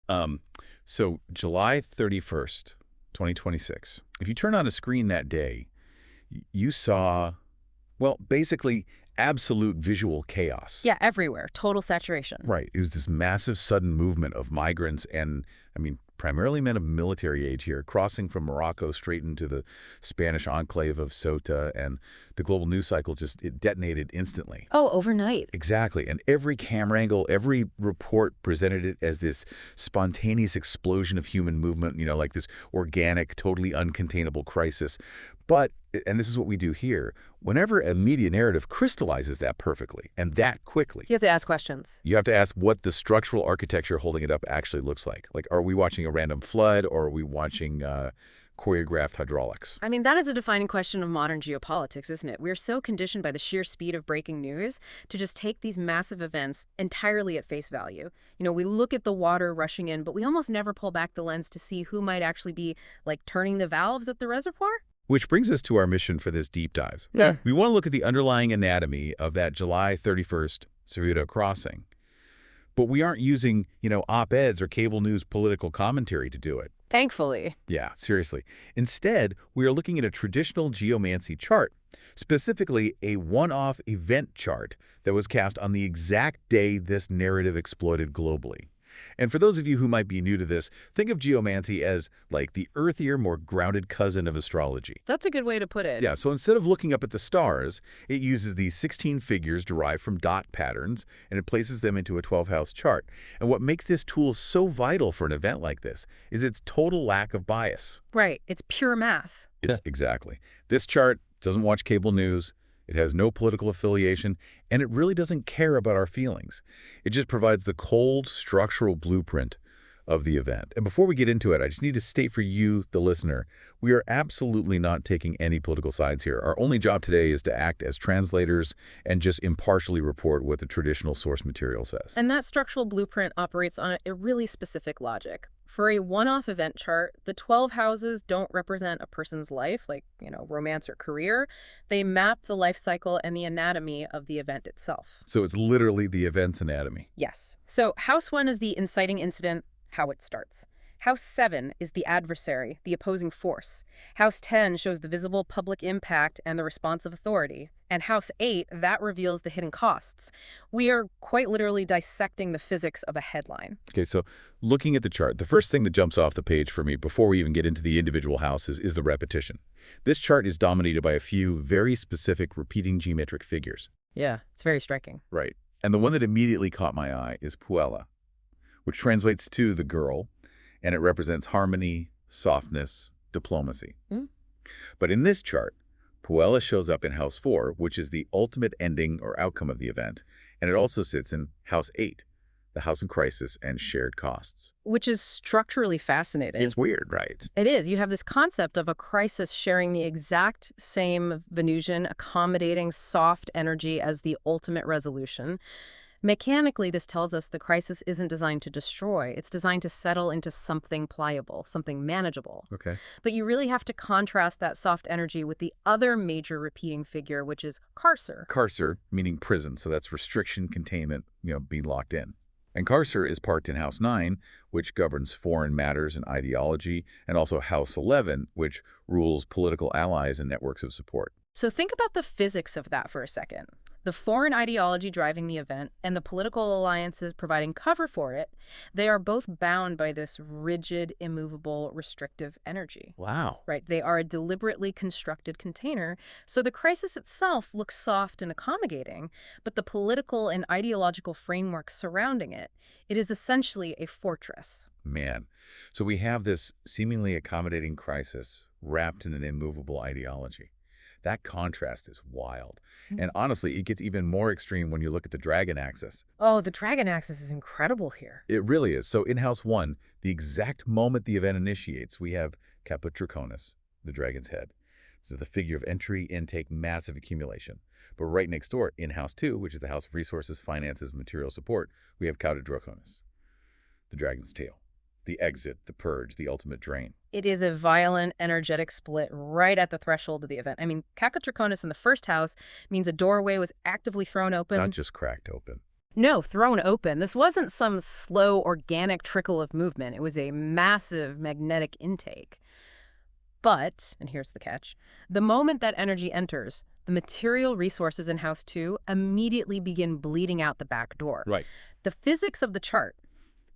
Um, so July 31st, 2026. If you turn on a screen that day, you saw, well, basically absolute visual chaos. Yeah, everywhere. Total saturation. Right. It was this massive sudden movement of migrants and, I mean, primarily men of military age here, crossing from Morocco straight into the Spanish enclave of Ceuta, and the global news cycle it detonated instantly. Oh, overnight. Exactly. And every camera angle, every report presented it as this spontaneous explosion of human movement, like this organic, totally uncontainable crisis. But, and this is what we do here, whenever a media narrative crystallizes that perfectly and that quickly, You have to ask questions. you have to ask what the structural architecture holding it up actually looks like. Like, are we watching a random flood, or are we watching choreographed hydraulics? I mean, that is a defining question of modern geopolitics, isn't it? We're so conditioned by the sheer speed of breaking news to just take these massive events entirely at face value. We look at the water rushing in, but we almost never pull back the lens to see who might actually be, like, turning the valves at the reservoir. Which brings us to our mission for this deep dive. Yeah. We want to look at the underlying anatomy of that July 31st Ceuta crossing. But we aren't using, op-eds or cable news political commentary to do it. Thankfully. Yeah, seriously. Instead, we are looking at a traditional geomancy chart, specifically a one-off event chart that was cast on the exact day this narrative exploded globally. And for those of you who might be new to this, think of geomancy as like the earthier, more grounded cousin of astrology. That's a good way to put it. Yeah, so instead of looking up at the stars, it uses these 16 figures derived from dot patterns, and it places them into a 12-house chart. And what makes this tool so vital for an event like this is its total lack of bias. Right. It's pure math. Exactly. This chart doesn't watch cable news. It has no political affiliation, and it really doesn't care about our feelings. It just provides the cold, structural blueprint of the event. And before we get into it, I just need to state for you, the listener, we are absolutely not taking any political sides here. Our only job today is to act as translators and just impartially report what the traditional source material says. And that structural blueprint operates on a really specific logic. For a one-off event chart, the 12 houses don't represent a person's life, like, romance or career. They map the life cycle and the anatomy of the event itself. So it's literally the event's anatomy. Yes. So House 1 is the inciting incident, how it starts. House 7 is the adversary, the opposing force. House 10 shows the visible public impact and the response of authority. And House 8, that reveals the hidden costs. We are quite literally dissecting the physics of a headline. Okay, so looking at the chart, the first thing that jumps off the page for me before we even get into the individual houses is the repetition. This chart is dominated by a few very specific repeating geometric figures. Yeah, it's very striking. Right. And the one that immediately caught my eye is Puella, which translates to the girl, and it represents harmony, softness, diplomacy. Mm. But in this chart, Puella shows up in House 4, which is the ultimate ending or outcome of the event, and it also sits in House 8, the house in crisis and shared costs. Which is structurally fascinating. It's weird, right? It is. You have this concept of a crisis sharing the exact same Venusian accommodating soft energy as the ultimate resolution. Mechanically, this tells us the crisis isn't designed to destroy. It's designed to settle into something pliable, something manageable. Okay. But you really have to contrast that soft energy with the other major repeating figure, which is carcer. Carcer, meaning prison, so that's restriction, containment, being locked in. And carcer is parked in House 9, which governs foreign matters and ideology, and also House 11, which rules political allies and networks of support. So think about the physics of that for a second. The foreign ideology driving the event and the political alliances providing cover for it, they are both bound by this rigid, immovable, restrictive energy. Wow. Right? They are a deliberately constructed container, so the crisis itself looks soft and accommodating, but the political and ideological framework surrounding it, it is essentially a fortress. Man. So we have this seemingly accommodating crisis wrapped in an immovable ideology. That contrast is wild. And honestly, it gets even more extreme when you look at the dragon axis. Oh, the dragon axis is incredible here. It really is. So in House 1, the exact moment the event initiates, we have Caput Draconis, the dragon's head. This is the figure of entry, intake, massive accumulation. But right next door, in House 2, which is the House of Resources, Finances, Material Support, we have Ceuta Draconis, the dragon's tail. The exit, the purge, the ultimate drain. It is a violent, energetic split right at the threshold of the event. I mean, Caput Draconis in the first house means a doorway was actively thrown open. Not just cracked open. No, thrown open. This wasn't some slow, organic trickle of movement. It was a massive magnetic intake. But, and here's the catch, the moment that energy enters, the material resources in House 2 immediately begin bleeding out the back door. Right. The physics of the chart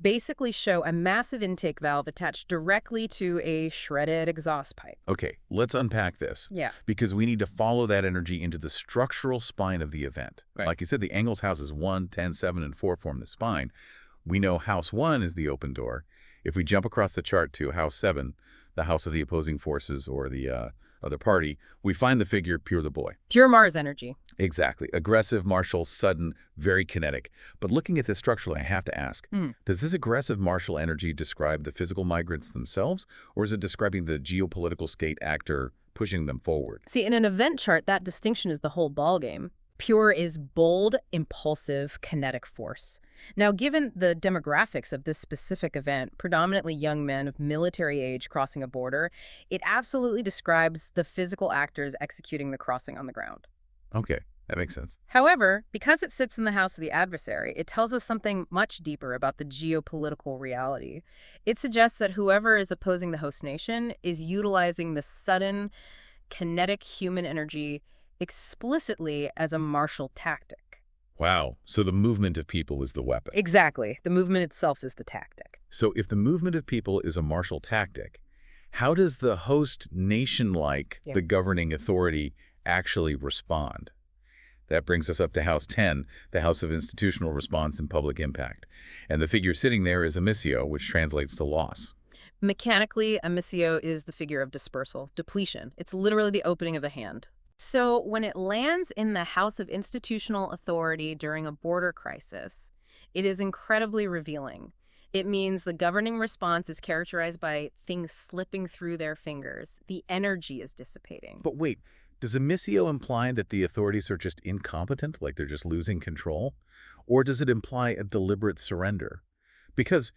basically show a massive intake valve attached directly to a shredded exhaust pipe. Okay, let's unpack this. Yeah. Because we need to follow that energy into the structural spine of the event. Right. Like you said, the angles houses 1, 10, 7, and 4 form the spine. We know house 1 is the open door. If we jump across the chart to house 7, the house of the opposing forces or the other party, we find the figure Pure the Boy. Pure Mars energy. Exactly. Aggressive, martial, sudden, very kinetic. But looking at this structurally, I have to ask, does this aggressive martial energy describe the physical migrants themselves, or is it describing the geopolitical state actor pushing them forward? See, in an event chart, that distinction is the whole ballgame. Pure is bold, impulsive, kinetic force. Now, given the demographics of this specific event, predominantly young men of military age crossing a border, it absolutely describes the physical actors executing the crossing on the ground. Okay, that makes sense. However, because it sits in the house of the adversary, it tells us something much deeper about the geopolitical reality. It suggests that whoever is opposing the host nation is utilizing the sudden, kinetic human energy explicitly as a martial tactic. Wow. So the movement of people is the weapon. Exactly. The movement itself is the tactic. So if the movement of people is a martial tactic, how does the host nation-like, the governing authority, actually respond? That brings us up to House 10, the House of Institutional Response and Public Impact. And the figure sitting there is emissio, which translates to loss. Mechanically, emissio is the figure of dispersal, depletion. It's literally the opening of the hand. So when it lands in the House of Institutional Authority during a border crisis, it is incredibly revealing. It means the governing response is characterized by things slipping through their fingers. The energy is dissipating. But wait, does emissio imply that the authorities are just incompetent, like they're just losing control? Or does it imply a deliberate surrender? Because,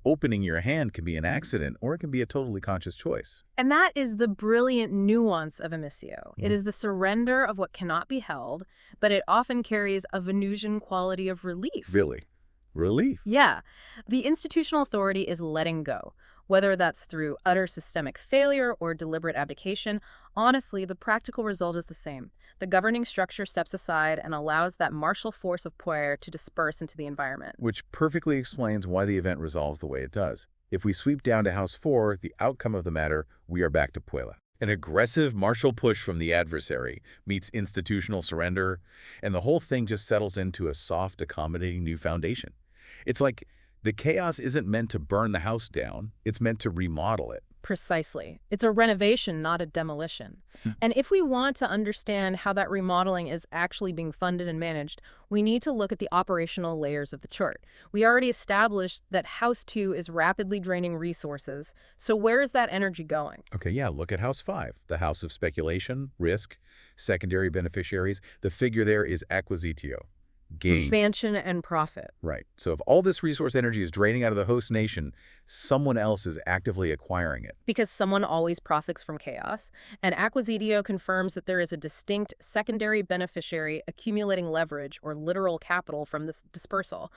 opening your hand can be an accident or it can be a totally conscious choice. And that is the brilliant nuance of emissio. It is the surrender of what cannot be held, but it often carries a Venusian quality of relief. Really? Relief? Yeah. The institutional authority is letting go. Whether that's through utter systemic failure or deliberate abdication, honestly, the practical result is the same. The governing structure steps aside and allows that martial force of power to disperse into the environment. Which perfectly explains why the event resolves the way it does. If we sweep down to House 4, the outcome of the matter, we are back to Puebla. An aggressive martial push from the adversary meets institutional surrender, and the whole thing just settles into a soft, accommodating new foundation. It's like the chaos isn't meant to burn the house down, it's meant to remodel it. Precisely. It's a renovation, not a demolition. And if we want to understand how that remodeling is actually being funded and managed, we need to look at the operational layers of the chart. We already established that House 2 is rapidly draining resources. So where is that energy going? Okay, yeah, look at House 5, the house of speculation, risk, secondary beneficiaries. The figure there is acquisitio. Gain. Expansion and profit. Right. So if all this resource energy is draining out of the host nation, someone else is actively acquiring it. Because someone always profits from chaos, and acquisitio confirms that there is a distinct secondary beneficiary accumulating leverage or literal capital from this dispersal.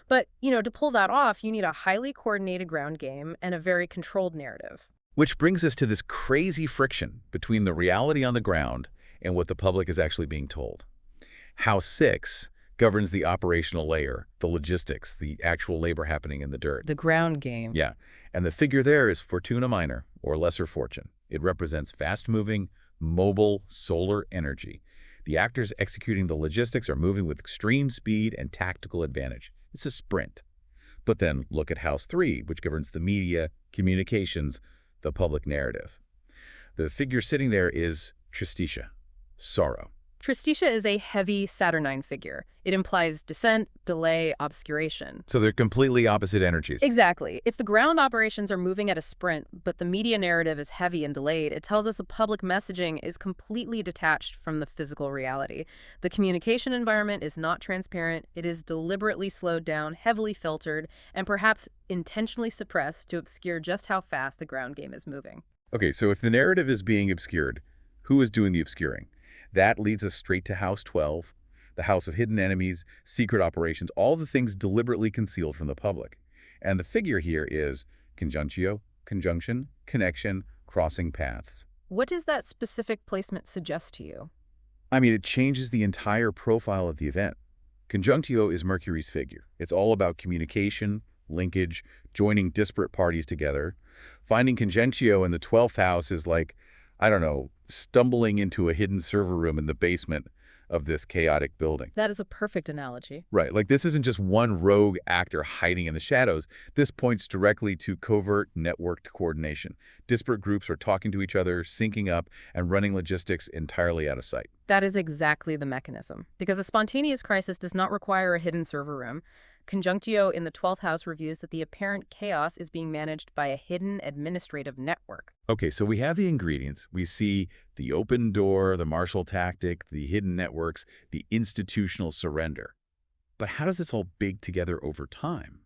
But, to pull that off, you need a highly coordinated ground game and a very controlled narrative. Which brings us to this crazy friction between the reality on the ground and what the public is actually being told. House 6 governs the operational layer, the logistics, the actual labor happening in the dirt. The ground game. Yeah, and the figure there is Fortuna Minor, or Lesser Fortune. It represents fast-moving, mobile solar energy. The actors executing the logistics are moving with extreme speed and tactical advantage. It's a sprint. But then look at House 3, which governs the media, communications, the public narrative. The figure sitting there is Tristitia, sorrow. Tristitia is a heavy Saturnine figure. It implies descent, delay, obscuration. So they're completely opposite energies. Exactly. If the ground operations are moving at a sprint, but the media narrative is heavy and delayed, it tells us the public messaging is completely detached from the physical reality. The communication environment is not transparent. It is deliberately slowed down, heavily filtered, and perhaps intentionally suppressed to obscure just how fast the ground game is moving. Okay, so if the narrative is being obscured, who is doing the obscuring? That leads us straight to House 12, the house of hidden enemies, secret operations, all the things deliberately concealed from the public. And the figure here is conjunctio, conjunction, connection, crossing paths. What does that specific placement suggest to you? I mean, it changes the entire profile of the event. Conjunctio is Mercury's figure. It's all about communication, linkage, joining disparate parties together. Finding conjunctio in the 12th house is like, I don't know, stumbling into a hidden server room in the basement of this chaotic building. That is a perfect analogy. Right, like this isn't just one rogue actor hiding in the shadows. This points directly to covert, networked coordination. Disparate groups are talking to each other, syncing up, and running logistics entirely out of sight. That is exactly the mechanism. Because a spontaneous crisis does not require a hidden server room. Conjunctio in the 12th house reviews that the apparent chaos is being managed by a hidden administrative network. Okay, so we have the ingredients. We see the open door, the Marshall tactic, the hidden networks, the institutional surrender. But how does this all bake together over time?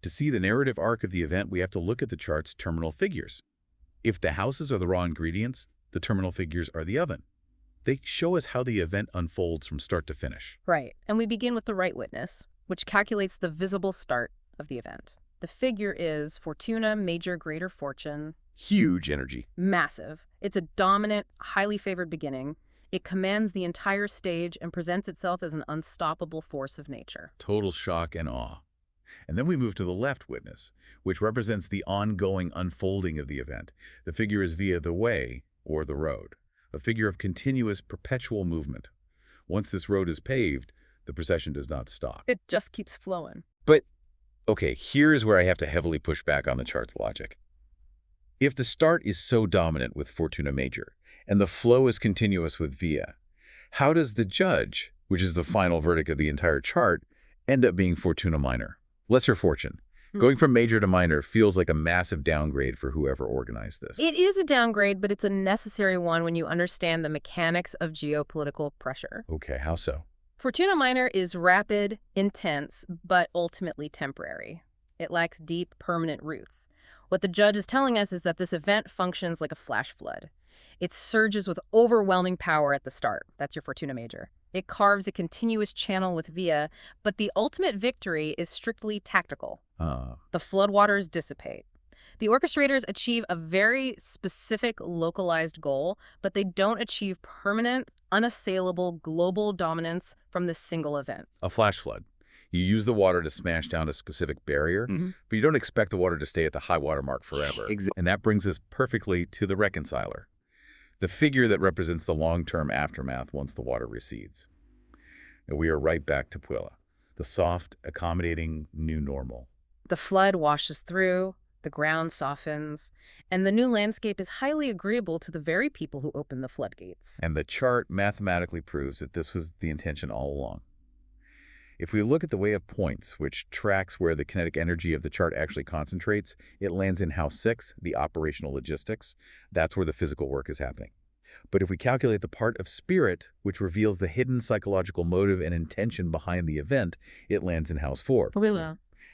To see the narrative arc of the event, we have to look at the chart's terminal figures. If the houses are the raw ingredients, the terminal figures are the oven. They show us how the event unfolds from start to finish. Right, and we begin with the right witness, which calculates the visible start of the event. The figure is Fortuna, Major, Greater Fortune. Huge energy. Massive. It's a dominant, highly favored beginning. It commands the entire stage and presents itself as an unstoppable force of nature. Total shock and awe. And then we move to the left witness, which represents the ongoing unfolding of the event. The figure is via the way, or the road, a figure of continuous, perpetual movement. Once this road is paved, the procession does not stop. It just keeps flowing. But, okay, here's where I have to heavily push back on the chart's logic. If the start is so dominant with Fortuna Major, and the flow is continuous with Via, how does the judge, which is the final verdict of the entire chart, end up being Fortuna Minor? Lesser fortune. Going from major to minor feels like a massive downgrade for whoever organized this. It is a downgrade, but it's a necessary one when you understand the mechanics of geopolitical pressure. Okay, how so? Fortuna Minor is rapid, intense, but ultimately temporary. It lacks deep, permanent roots. What the judge is telling us is that this event functions like a flash flood. It surges with overwhelming power at the start. That's your Fortuna Major. It carves a continuous channel with Via, but the ultimate victory is strictly tactical. The floodwaters dissipate. The orchestrators achieve a very specific, localized goal, but they don't achieve permanent, unassailable global dominance from this single event. A flash flood. You use the water to smash down a specific barrier, but you don't expect the water to stay at the high water mark forever. Exactly. And that brings us perfectly to the Reconciler, the figure that represents the long-term aftermath once the water recedes. And we are right back to Puella, the soft, accommodating new normal. The flood washes through, the ground softens, and the new landscape is highly agreeable to the very people who opened the floodgates. And the chart mathematically proves that this was the intention all along. If we look at the way of points, which tracks where the kinetic energy of the chart actually concentrates, it lands in House 6, the operational logistics. That's where the physical work is happening. But if we calculate the part of spirit, which reveals the hidden psychological motive and intention behind the event, it lands in House 4.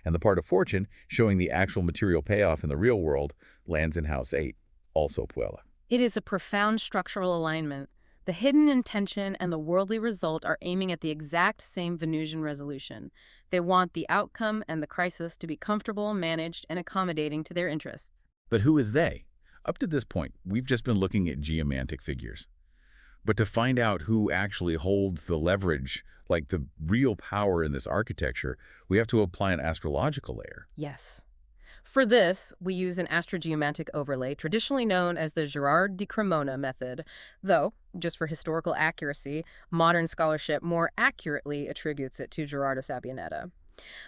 And the part of fortune, showing the actual material payoff in the real world, lands in House 8, also Puella. It is a profound structural alignment. The hidden intention and the worldly result are aiming at the exact same Venusian resolution. They want the outcome and the crisis to be comfortable, managed, and accommodating to their interests. But who is they? Up to this point, we've just been looking at geomantic figures. But to find out who actually holds the leverage, like the real power in this architecture, we have to apply an astrological layer. Yes. For this, we use an astro-geomantic overlay, traditionally known as the Gerard de Cremona method, though, just for historical accuracy, modern scholarship more accurately attributes it to Gerardo Sabianetta.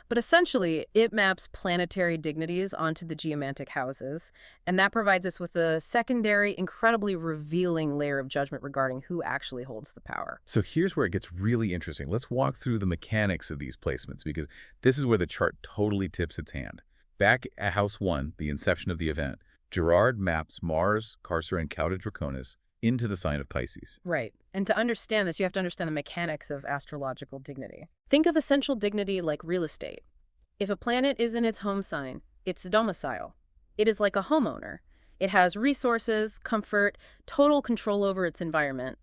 But essentially, it maps planetary dignities onto the geomantic houses, and that provides us with a secondary, incredibly revealing layer of judgment regarding who actually holds the power. So here's where it gets really interesting. Let's walk through the mechanics of these placements, because this is where the chart totally tips its hand. Back at House 1, the inception of the event, Gerard maps Mars, Carcer, and Cauda Draconis into the sign of Pisces. Right. And to understand this, you have to understand the mechanics of astrological dignity. Think of essential dignity like real estate. If a planet is in its home sign, its domicile, it is like a homeowner. It has resources, comfort, total control over its environment.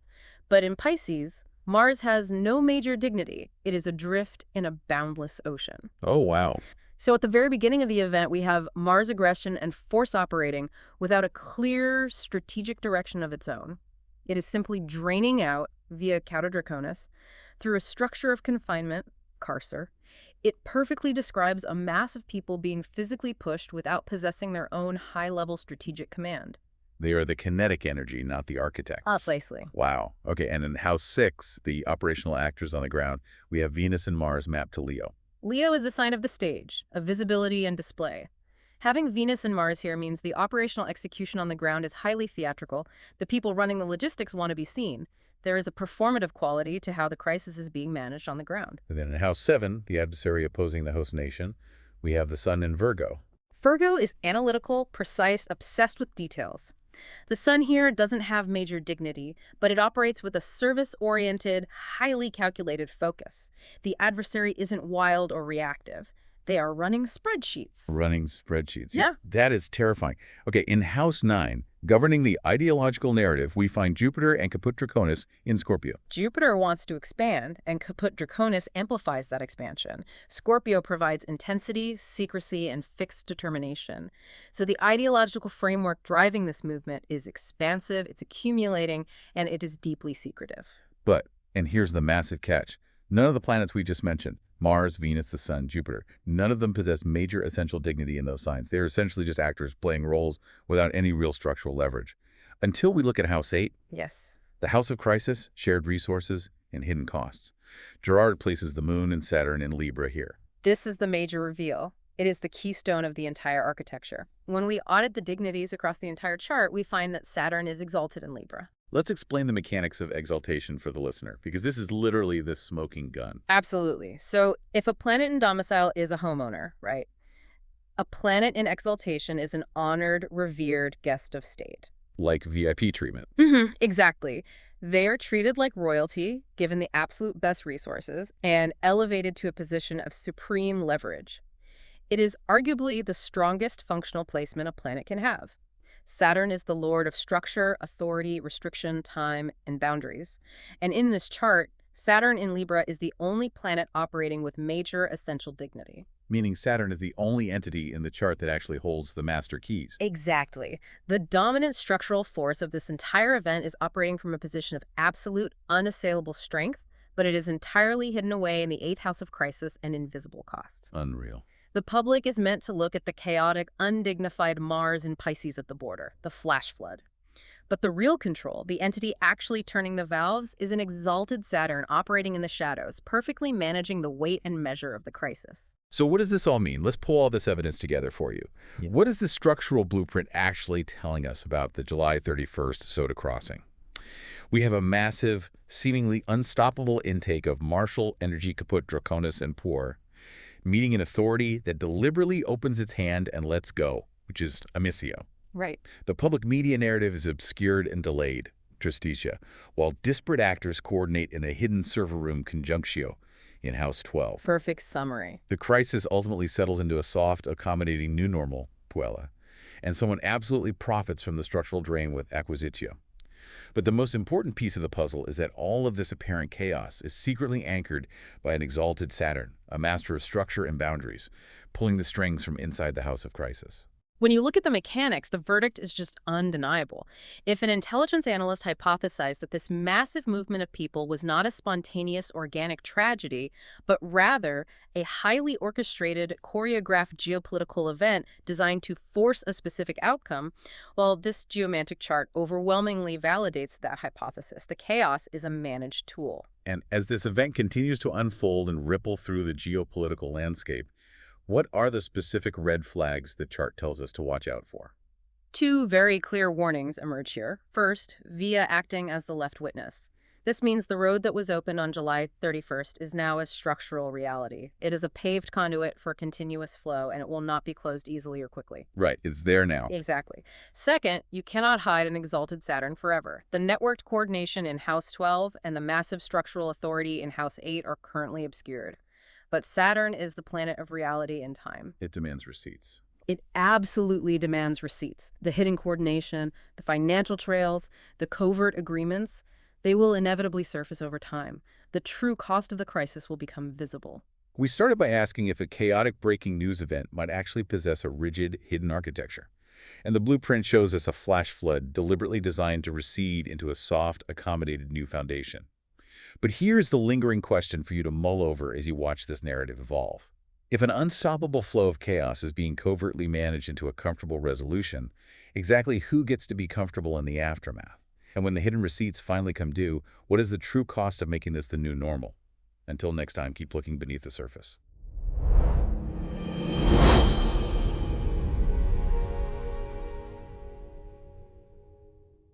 But in Pisces, Mars has no major dignity. It is adrift in a boundless ocean. Oh, wow. So at the very beginning of the event, we have Mars aggression and force operating without a clear strategic direction of its own. It is simply draining out via Cauda Draconis through a structure of confinement, carcer. It perfectly describes a mass of people being physically pushed without possessing their own high-level strategic command. They are the kinetic energy, not the architects. Precisely. Wow. Okay, and in House 6, the operational actors on the ground, we have Venus and Mars mapped to Leo. Leo is the sign of the stage, of visibility and display. Having Venus and Mars here means the operational execution on the ground is highly theatrical. The people running the logistics want to be seen. There is a performative quality to how the crisis is being managed on the ground. And then in House 7, the adversary opposing the host nation, we have the Sun in Virgo. Virgo is analytical, precise, obsessed with details. The Sun here doesn't have major dignity, but it operates with a service-oriented, highly calculated focus. The adversary isn't wild or reactive. They are running spreadsheets. Running spreadsheets. Yeah. That is terrifying. Okay, in House 9, governing the ideological narrative, we find Jupiter and Caput Draconis in Scorpio. Jupiter wants to expand, and Caput Draconis amplifies that expansion. Scorpio provides intensity, secrecy, and fixed determination. So the ideological framework driving this movement is expansive, it's accumulating, and it is deeply secretive. But, and here's the massive catch, none of the planets we just mentioned, Mars, Venus, the Sun, Jupiter, none of them possess major essential dignity in those signs. They're essentially just actors playing roles without any real structural leverage. Until we look at House 8, Yes. the House of Crisis, shared resources, and hidden costs. Gerard places the Moon and Saturn in Libra here. This is the major reveal. It is the keystone of the entire architecture. When we audit the dignities across the entire chart, we find that Saturn is exalted in Libra. Let's explain the mechanics of exaltation for the listener, because this is literally the smoking gun. Absolutely. So if a planet in domicile is a homeowner, right? A planet in exaltation is an honored, revered guest of state. Like VIP treatment. Exactly. They are treated like royalty, given the absolute best resources, and elevated to a position of supreme leverage. It is arguably the strongest functional placement a planet can have. Saturn is the lord of structure, authority, restriction, time, and boundaries. And in this chart, Saturn in Libra is the only planet operating with major essential dignity. Meaning Saturn is the only entity in the chart that actually holds the master keys. Exactly. The dominant structural force of this entire event is operating from a position of absolute, unassailable strength, but it is entirely hidden away in the 8th house of crisis and invisible costs. Unreal. The public is meant to look at the chaotic, undignified Mars in Pisces at the border, the flash flood. But the real control, the entity actually turning the valves, is an exalted Saturn operating in the shadows, perfectly managing the weight and measure of the crisis. So what does this all mean? Let's pull all this evidence together for you. Yeah. What is the structural blueprint actually telling us about the July 31st Ceuta crossing? We have a massive, seemingly unstoppable intake of martial energy Caput Draconis and Poor, meeting an authority that deliberately opens its hand and lets go, which is Amicio. Right. The public media narrative is obscured and delayed, Tristitia, while disparate actors coordinate in a hidden server room conjunctio in House 12. Perfect summary. The crisis ultimately settles into a soft, accommodating new normal, Puella, and someone absolutely profits from the structural drain with Acquisitio. But the most important piece of the puzzle is that all of this apparent chaos is secretly anchored by an exalted Saturn, a master of structure and boundaries, pulling the strings from inside the House of Crisis. When you look at the mechanics, the verdict is just undeniable. If an intelligence analyst hypothesized that this massive movement of people was not a spontaneous organic tragedy, but rather a highly orchestrated, choreographed geopolitical event designed to force a specific outcome, well, this geomantic chart overwhelmingly validates that hypothesis. The chaos is a managed tool. And as this event continues to unfold and ripple through the geopolitical landscape, what are the specific red flags the chart tells us to watch out for? Two very clear warnings emerge here. First, Via acting as the left witness. This means the road that was opened on July 31st is now a structural reality. It is a paved conduit for continuous flow, and it will not be closed easily or quickly. Right, it's there now. Exactly. Second, you cannot hide an exalted Saturn forever. The networked coordination in House 12 and the massive structural authority in House 8 are currently obscured. But Saturn is the planet of reality and time. It demands receipts. It absolutely demands receipts. The hidden coordination, the financial trails, the covert agreements, They will inevitably surface over time. The true cost of the crisis will become visible. We started by asking if a chaotic breaking news event might actually possess a rigid, hidden architecture. And the blueprint shows us a flash flood deliberately designed to recede into a soft, accommodated new foundation. But here's the lingering question for you to mull over as you watch this narrative evolve. If an unstoppable flow of chaos is being covertly managed into a comfortable resolution, exactly who gets to be comfortable in the aftermath? And when the hidden receipts finally come due, what is the true cost of making this the new normal? Until next time, keep looking beneath the surface.